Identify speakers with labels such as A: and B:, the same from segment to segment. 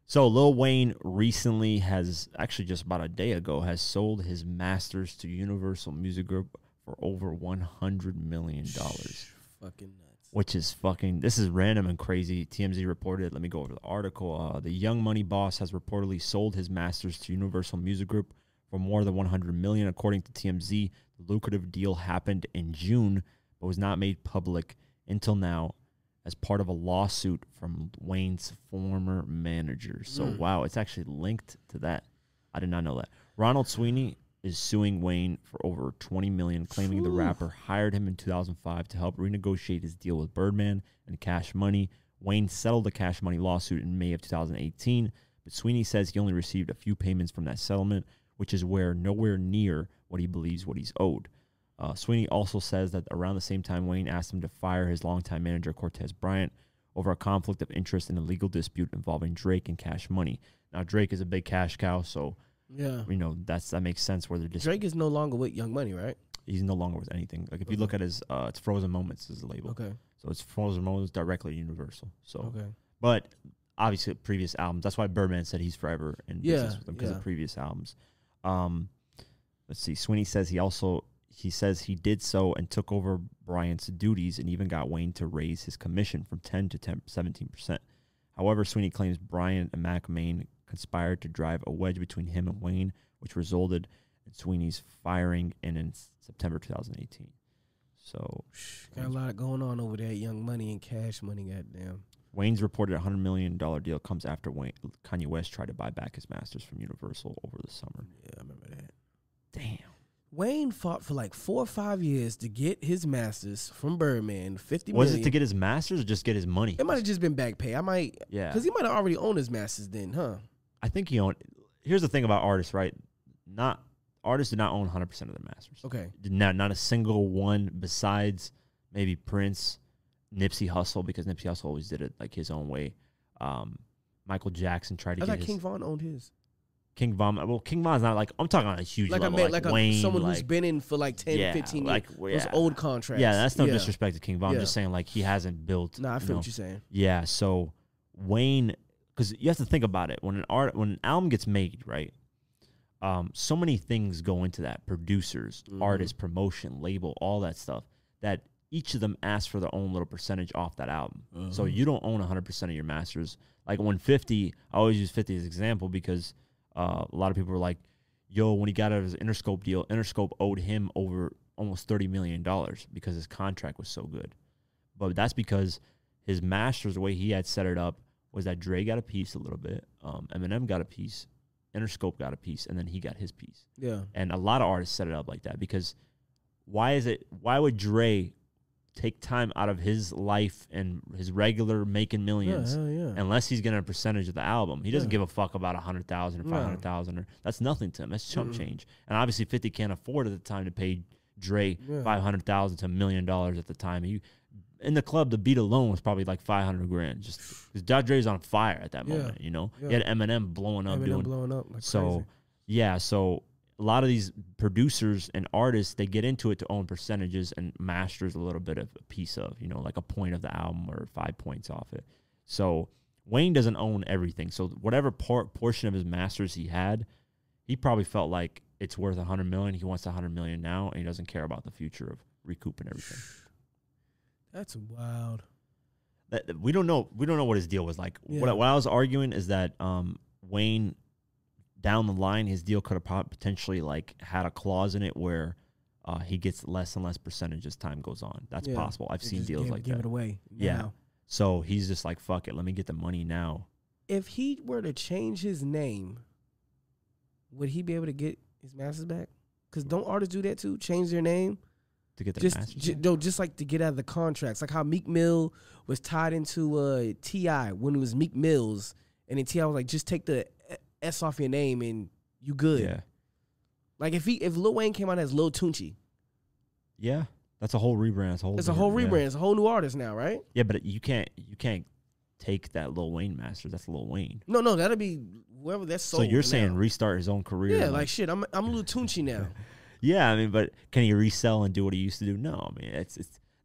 A: So Lil Wayne recently actually just about a day ago, has sold his masters to Universal Music Group for over $100 million.
B: Fucking nuts.
A: Which is this is random and crazy. TMZ reported, let me go over the article. The Young Money boss has reportedly sold his masters to Universal Music Group for more than $100 million. According to TMZ, the lucrative deal happened in June, but was not made public until now, as part of a lawsuit from Wayne's former manager. So, wow, it's actually linked to that. I did not know that. Ronald Sweeney is suing Wayne for over $20 million, claiming the rapper hired him in 2005 to help renegotiate his deal with Birdman and Cash Money. Wayne settled the Cash Money lawsuit in May of 2018, but Sweeney says he only received a few payments from that settlement, which is nowhere near what he believes he's owed. Sweeney also says that around the same time, Wayne asked him to fire his longtime manager, Cortez Bryant, over a conflict of interest in a legal dispute involving Drake and Cash Money. Now, Drake is a big cash cow, so that makes sense where they're just...
B: Drake is no longer with Young Money, right?
A: He's no longer with anything. Like, if you look at his... it's Frozen Moments is the label.
B: Okay.
A: So it's Frozen Moments directly to Universal. So,
B: okay.
A: But obviously, previous albums. That's why Birdman said he's forever in business with them, because of previous albums. Let's see. Sweeney says he says he did so and took over Bryant's duties and even got Wayne to raise his commission from 10 to 17%. However, Sweeney claims Bryant and McMahon conspired to drive a wedge between him and Wayne, which resulted in Sweeney's firing in September 2018. So,
B: got a lot going on over there. Young Money and Cash Money, goddamn.
A: Wayne's reported $100 million deal comes after Kanye West tried to buy back his masters from Universal over the summer.
B: Yeah, I remember that.
A: Damn.
B: Wayne fought for like 4 or 5 years to get his masters from Birdman, $50 million.
A: Was it to get his masters or just get his money?
B: It might have just been back pay.
A: Yeah.
B: Because he might have already owned his masters then, huh?
A: I think he owned... Here's the thing about artists, right? Artists did not own 100% of their masters.
B: Okay.
A: Not a single one besides maybe Prince, Nipsey Hussle, because Nipsey Hussle always did it like his own way. Michael Jackson tried to get his...
B: King Von owned his.
A: King Von, well, King Von's not like, I'm talking on a huge level, like Wayne.
B: Someone who's been in for like 10, 15 years. Those old contracts.
A: Yeah, that's no disrespect to King Von. I'm just saying, like, he hasn't built.
B: Nah, I feel what you're saying.
A: Yeah, so Wayne, because you have to think about it. When an album gets made, right, so many things go into that. Producers, artists, promotion, label, all that stuff, that each of them asks for their own little percentage off that album. So you don't own 100% of your masters. Like when 50, I always use 50 as an example because a lot of people were like, yo, when he got out of his Interscope deal, Interscope owed him over almost $30 million because his contract was so good. But that's because his masters, the way he had set it up, was that Dre got a piece a little bit, Eminem got a piece, Interscope got a piece, and then he got his piece.
B: Yeah. And
A: a lot of artists set it up like that because why would Dre take time out of his life and his regular making millions unless he's getting a percentage of the album? He doesn't give a fuck about 100,000 or 500,000 or that's nothing to him. That's chump change. And obviously 50 can't afford at the time to pay Dre 500,000 to $1 million at the time. He in the club, the beat alone was probably like 500 grand. Just because Dre's on fire at that moment, you know. You had Eminem blowing up,
B: like
A: so
B: crazy.
A: So a lot of these producers and artists, they get into it to own percentages and masters a little bit of a piece of, you know, like a point of the album or 5 points off it. So Wayne doesn't own everything. So whatever portion of his masters he had, he probably felt like it's worth $100 million. He wants $100 million now, and he doesn't care about the future of recouping everything.
B: That's wild.
A: We don't know what his deal was like.
B: Yeah.
A: What I was arguing is that Wayne, down the line, his deal could have potentially like had a clause in it where he gets less and less percentage as time goes on. That's possible. I've seen deals like that.
B: Give it away.
A: Yeah.
B: Now.
A: So he's just like, fuck it, let me get the money now.
B: If he were to change his name, would he be able to get his masters back? Because don't artists do that too? Change their name?
A: To get their masters back?
B: Just like to get out of the contracts. Like how Meek Mill was tied into T.I. when it was Meek Mills. And then T.I. was like, just take the S off your name and you good.
A: Yeah.
B: Like if Lil Wayne came out as Lil Tunchi.
A: Yeah. That's a whole rebrand.
B: It's a whole rebrand. It's a whole new artist now, right?
A: Yeah, but you can't take that Lil Wayne masters. That's Lil Wayne.
B: No, that'll be whoever that's sold.
A: So you're saying restart his own career?
B: Yeah, like shit. I'm Lil Tunchi now.
A: Yeah, I mean, but can he resell and do what he used to do? No, I mean, it's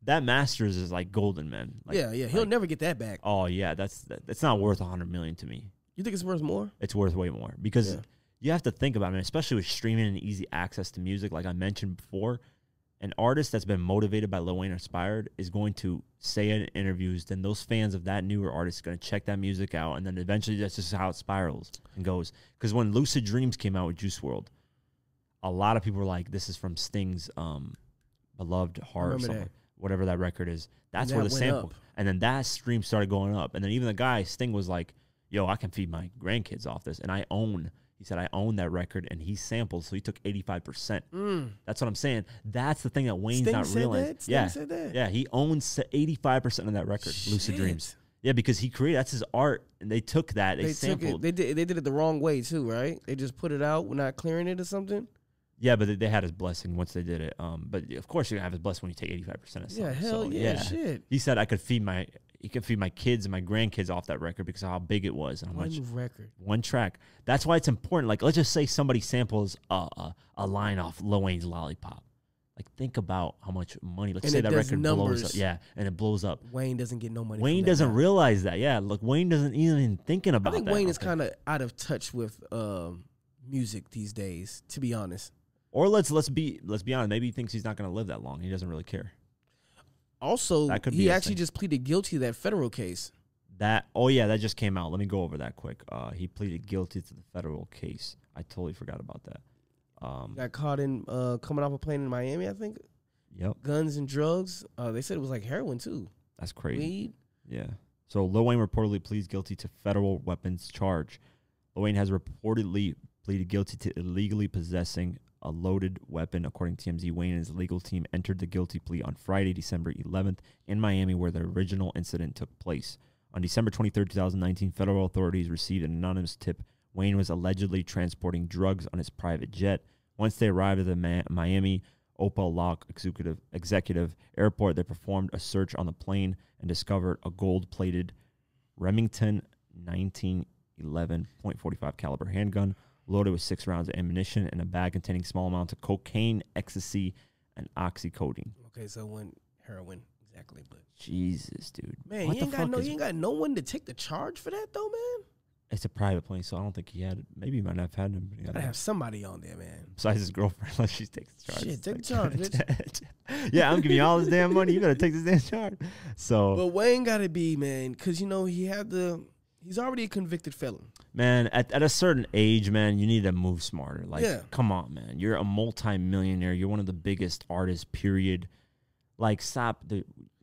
A: that masters is like golden, man. Like,
B: yeah. He'll never get that back.
A: Oh yeah, that's not worth $100 million to me.
B: You think it's worth more?
A: It's worth way more because you have to think about it, especially with streaming and easy access to music. Like I mentioned before, an artist that's been motivated by Lil Wayne or inspired is going to say in interviews, then those fans of that newer artist are going to check that music out, and then eventually that's just how it spirals and goes. Because when Lucid Dreams came out with Juice WRLD, a lot of people were like, this is from Sting's Beloved Heart or something, whatever that record is. That's where the sample. And then that stream started going up. And then even the guy, Sting, was like, yo, I can feed my grandkids off this. And he said, I own that record, and he sampled, so he took 85%. That's what I'm saying. That's the thing that Wayne's
B: Sting
A: not realizing.
B: Sting said that?
A: Yeah, he owns 85% of that record, Lucid Dreams. Yeah, because he created, that's his art, and they took that, they sampled.
B: They did it the wrong way, too, right? They just put it out, not clearing it or something?
A: Yeah, but they had his blessing once they did it. But of course, you're gonna have his blessing when you take 85% of something.
B: Yeah, hell yeah, shit.
A: He said he could feed my kids and my grandkids off that record because of how big it was and how much
B: record,
A: one track. That's why it's important. Like, let's just say somebody samples a line off Lil Wayne's Lollipop. Like, think about how much money. Let's say that record blows up. Yeah, and it blows up.
B: Wayne doesn't get no money.
A: Wayne doesn't realize that. Yeah, look, Wayne doesn't even thinking about that.
B: I think Wayne is kind of out of touch with music these days, to be honest.
A: Or let's be honest. Maybe he thinks he's not going to live that long. He doesn't really care.
B: Also, he actually just pleaded guilty to that federal case.
A: That just came out. Let me go over that quick. He pleaded guilty to the federal case. I totally forgot about that.
B: Got caught in coming off a plane in Miami, I think.
A: Yep.
B: Guns and drugs. They said it was like heroin too.
A: That's crazy.
B: Weed.
A: Yeah. So Lil Wayne reportedly pleads guilty to federal weapons charge. Lil Wayne has reportedly pleaded guilty to illegally possessing a loaded weapon. According to TMZ, Wayne and his legal team entered the guilty plea on Friday, December 11th in Miami, where the original incident took place. On December 23rd, 2019, federal authorities received an anonymous tip Wayne was allegedly transporting drugs on his private jet. Once they arrived at the Miami Opal Lock executive airport, they performed a search on the plane and discovered a gold-plated Remington 1911.45 caliber handgun loaded with 6 rounds of ammunition and a bag containing small amounts of cocaine, ecstasy, and oxycodone.
B: Okay, so heroin, exactly. But
A: Jesus, dude,
B: man, you ain't got no one to take the charge for that though, man.
A: It's a private plane, so I don't think he had it. Maybe he might not have had him. But he
B: gotta have somebody on there, man.
A: Besides his girlfriend, unless she takes the charge.
B: Shit, take the charge, bitch.
A: Yeah, I'm giving you all this damn money. You better take this damn charge. So,
B: but Wayne gotta be, man, because he's already a convicted felon.
A: Man, at a certain age, man, you need to move smarter. Like, come on, man. You're a multi-millionaire. You're one of the biggest artists, period. Like,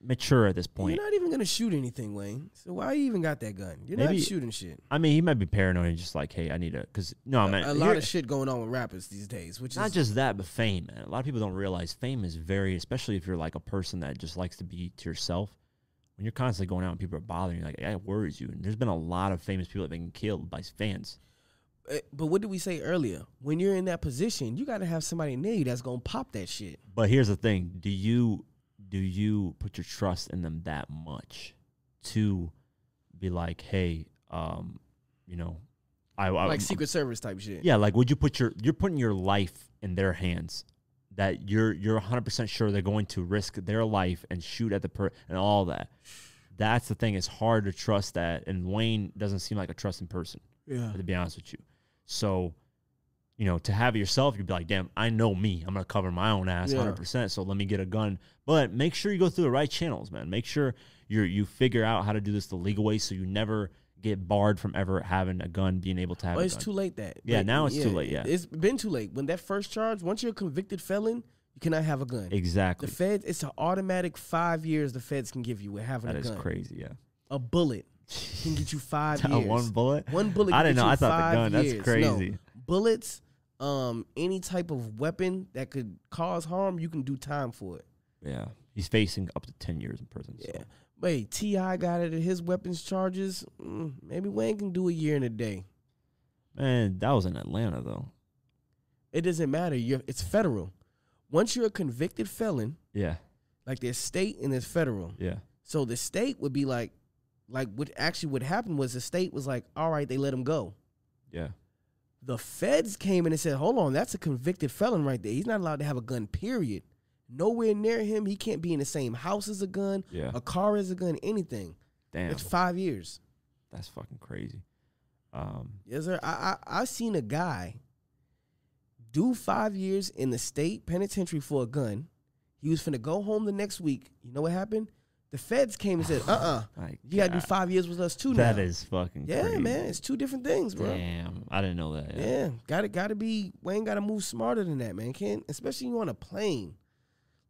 A: mature at this point.
B: You're not even going to shoot anything, Wayne. So why you even got that gun? You're not shooting shit.
A: I mean, he might be paranoid and just like, hey, I need to, because, no, man.
B: A lot of shit going on with rappers these days, which is.
A: Not just that, but fame, man. A lot of people don't realize fame is especially if you're like a person that just likes to be to yourself. When you're constantly going out and people are bothering you, like, it worries you. And there's been a lot of famous people that have been killed by fans.
B: But what did we say earlier? When you're in that position, you got to have somebody near you that's going to pop that shit.
A: But here's the thing. Do you put your trust in them that much to be like, hey, I
B: like Secret Service type shit.
A: Yeah, like would you you're putting your life in their hands that you're 100% sure they're going to risk their life and shoot at the and all that. That's the thing. It's hard to trust that, and Wayne doesn't seem like a trusting person. Yeah, to be honest with you. So, to have it yourself, you'd be like, damn, I know me. I'm going to cover my own ass 100%, so let me get a gun. But make sure you go through the right channels, man. Make sure you figure out how to do this the legal way so you never get barred from ever having a gun, being able to have a gun.
B: It's too late that.
A: Yeah, now it's too late, yeah.
B: It's been too late. When that first charge, once you're a convicted felon, you cannot have a gun.
A: Exactly.
B: The feds, it's an automatic 5 years the feds can give you with having a gun.
A: That is crazy, yeah.
B: A bullet can get you 5 years.
A: One bullet?
B: One bullet
A: I
B: can
A: didn't know.
B: get you
A: I thought
B: 5
A: the gun.
B: years.
A: That's crazy.
B: No. Bullets, any type of weapon that could cause harm, you can do time for it.
A: Yeah. He's facing up to 10 years in prison.
B: Yeah.
A: So.
B: Wait, T.I. got it at his weapons charges. Maybe Wayne can do a year and a day.
A: Man, that was in Atlanta, though.
B: It doesn't matter. It's federal. Once you're a convicted felon, like there's state and there's federal.
A: Yeah.
B: So the state would be like what happened was the state was like, all right, they let him go. Yeah. The feds came in and said, hold on, that's a convicted felon right there. He's not allowed to have a gun, period. Nowhere near him. He can't be in the same house as a gun, a car as a gun, anything.
A: Damn.
B: It's 5 years.
A: That's fucking crazy.
B: Yes, sir. I seen a guy do 5 years in the state penitentiary for a gun. He was finna go home the next week. You know what happened? The feds came and said, you gotta do 5 years with us too now.
A: That is fucking crazy.
B: Yeah, man. It's two different things, bro.
A: Damn. I didn't know that.
B: Yeah. Gotta be, Wayne gotta move smarter than that, man. Can't, especially you on a plane.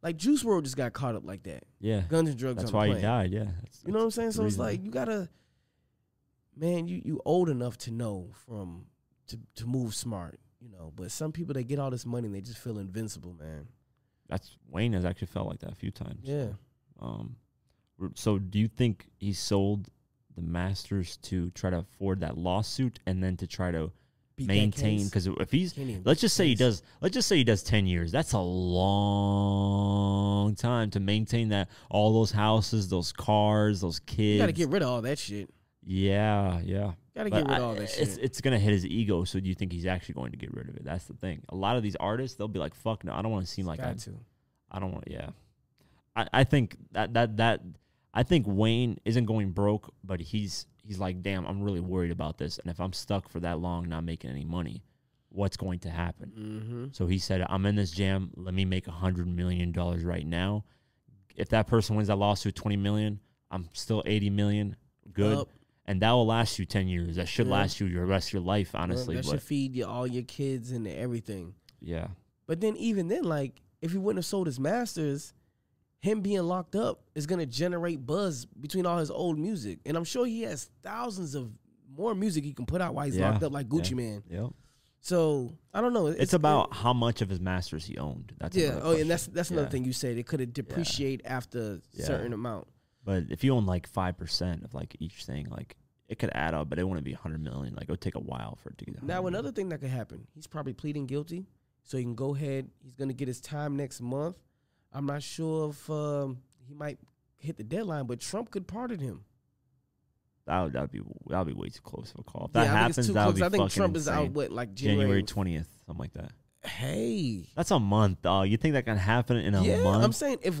B: Like Juice WRLD just got caught up like that.
A: Yeah.
B: Guns and drugs.
A: That's
B: on
A: why
B: the
A: he
B: plane.
A: died, yeah.
B: You know what I'm saying? So it's like you gotta, man, you old enough to know to move smart, you know. But some people, they get all this money and they just feel invincible, man.
A: Wayne has actually felt like that a few times.
B: Yeah.
A: So do you think he sold the masters to try to afford that lawsuit and then to try to maintain? Because if he's, let's just say he does 10 years. That's a long time to maintain that, all those houses, those cars, those kids.
B: You got to get rid of all that shit.
A: Yeah.
B: Got to get rid of all that shit.
A: It's going to hit his ego. So do you think he's actually going to get rid of it? That's the thing. A lot of these artists, they'll be like, fuck no, I don't want to seem like I don't want, yeah. I think I think Wayne isn't going broke, but he's like, damn, I'm really worried about this. And if I'm stuck for that long not making any money, what's going to happen? Mm-hmm. So he said, I'm in this jam. Let me make $100 million right now. If that person wins that lawsuit, $20 million, I'm still $80 million. Good. And that will last you 10 years. That should last you your rest of your life, honestly.
B: That should feed you, all your kids and everything.
A: Yeah.
B: But then even then, like, if he wouldn't have sold his masters, him being locked up is going to generate buzz between all his old music. And I'm sure he has thousands of more music he can put out while he's locked up, like Gucci Mane.
A: Yep.
B: So, I don't know.
A: It's about how much of his masters he owned. That's
B: and that's another thing you said. It could have depreciate after a certain amount.
A: But if you own like 5% of like each thing, like it could add up, but it wouldn't be $100 million. Like it would take a while for it to get.
B: Now, another thing that could happen, he's probably pleading guilty, so he can go ahead. He's going to get his time next month. I'm not sure if he might hit the deadline, but Trump could pardon him.
A: That'd be way too close of a call. If that happens, that would be
B: I think
A: fucking
B: Trump is
A: insane.
B: out like
A: January 20th, something like that.
B: Hey,
A: that's a month, dog. You think that can happen in a month?
B: I'm saying if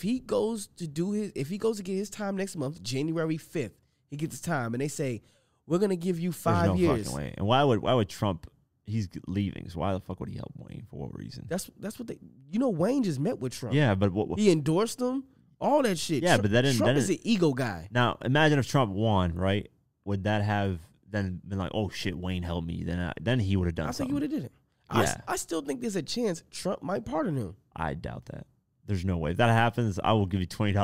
B: he goes to get his time next month, January 5th, he gets his time, and they say we're gonna give you 5 years.
A: Fucking way. And why would Trump? He's leaving, so why the fuck would he help Wayne? For what reason?
B: That's what they. You know, Wayne just met with Trump.
A: Yeah, but what
B: he endorsed him, all that shit.
A: Yeah, but
B: Trump is an ego guy.
A: Now, imagine if Trump won, right? Would that have then been like, oh shit, Wayne helped me? Then he would have done.
B: I think he would have did it.
A: Yeah.
B: I still think there's a chance Trump might pardon him.
A: I doubt that. There's no way. If that happens, I will give you $20.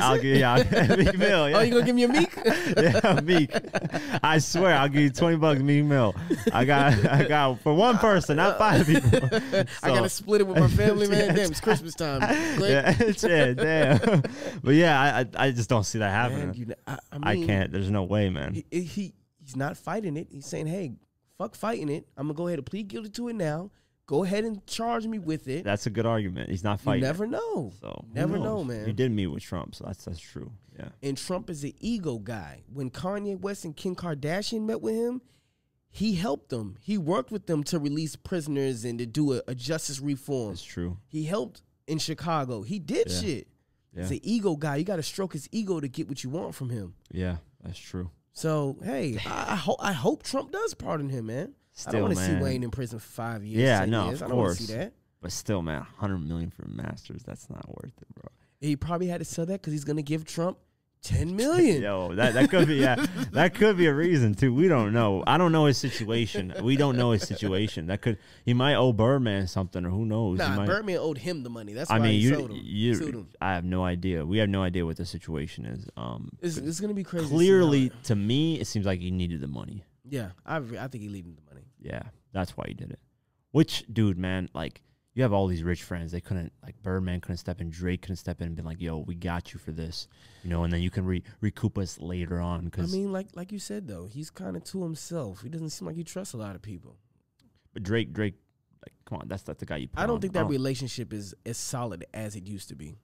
B: I'll
A: give you Meek Mill. Yeah.
B: Oh, you gonna give me a Meek?
A: Yeah, Meek. I swear, I'll give you $20 Meek Mill. I got for one person, not 5 people. So,
B: I gotta split it with my family, man. Damn, it's Christmas time.
A: Yeah, damn. But yeah, I just don't see that happening.
B: Man,
A: I can't. There's no way, man.
B: He's not fighting it. He's saying, hey, fuck fighting it. I'm gonna go ahead and plead guilty to it now. Go ahead and charge me with it.
A: That's a good argument. He's not fighting.
B: You never know.
A: So
B: never know, man.
A: He did meet with Trump, so that's true. Yeah.
B: And Trump is an ego guy. When Kanye West and Kim Kardashian met with him, he helped them. He worked with them to release prisoners and to do a justice reform.
A: That's true.
B: He helped in Chicago. He did shit. Yeah. He's an ego guy. You got to stroke his ego to get what you want from him.
A: Yeah, that's true.
B: So hey, I hope Trump does pardon him, man.
A: Still,
B: I don't want to see Wayne in prison for 5 years.
A: Yeah, no,
B: years.
A: of course.
B: I don't want to see that.
A: But still, man, $100 million for Masters, that's not worth it, bro.
B: He probably had to sell that because he's gonna give Trump $10 million.
A: Yo, that could be that could be a reason too. We don't know. I don't know his situation. We don't know his situation. He might owe Birdman something, or who knows?
B: Nah, Birdman owed him the money. That's why he sold him.
A: I have no idea. We have no idea what the situation is.
B: It's gonna be crazy.
A: Clearly, to me, it seems like he needed the money.
B: Yeah, I think he needed the money.
A: Yeah, that's why he did it. Which, dude, man, like, you have all these rich friends. They couldn't, like, Birdman couldn't step in. Drake couldn't step in and be like, yo, we got you for this. You know, and then you can recoup us later on. Cause,
B: I mean, like you said, though, he's kind of to himself. He doesn't seem like he trusts a lot of people.
A: But Drake, like, come on, that's the guy you put
B: I don't
A: on.
B: think that relationship is as solid as it used to be.